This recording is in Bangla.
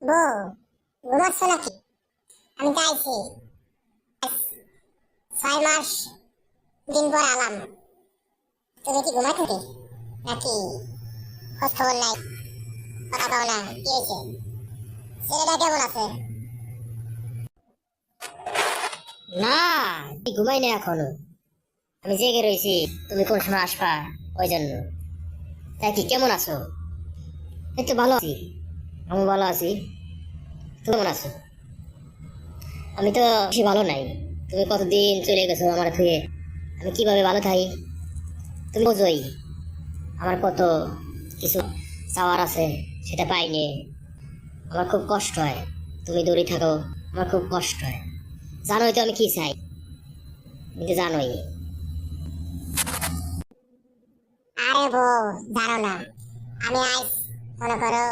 বউ, ঘুমাচ্ছ নাকি? আমি চাইছি 6 মাস দিন পর আলাম। তুমি কি ঘুমাই থাকি নাকি? খোঁজ খবর নাই, কথা পাও না, কি হয়েছে? ছেলেটা কেমন আছে? না, ঘুমাই না এখনো। আমি জেগে রয়েছি, তুমি কোন সময় আসবা ওই জন্য। তাই কি কেমন আছো? এই তো ভালো আছি, আমি ভালো আছি। তুমি কেমন আছো? আমি তো বেশি ভালো নাই। তুমি কতদিন চলে গেছো আমার থেকে, আমি কিভাবে ভালো থাকি তুমি বোঝোই। আমার কত কিছু চাওয়ার আছে, সেটা পাইনি। আমার খুব কষ্ট হয়, তুমি দূরে থাকো, আমার খুব কষ্ট হয়। জানোই তো আমি কি চাই, তুমি তো জানোই। আরে বউ, জানো না, আমি আজ মনে করো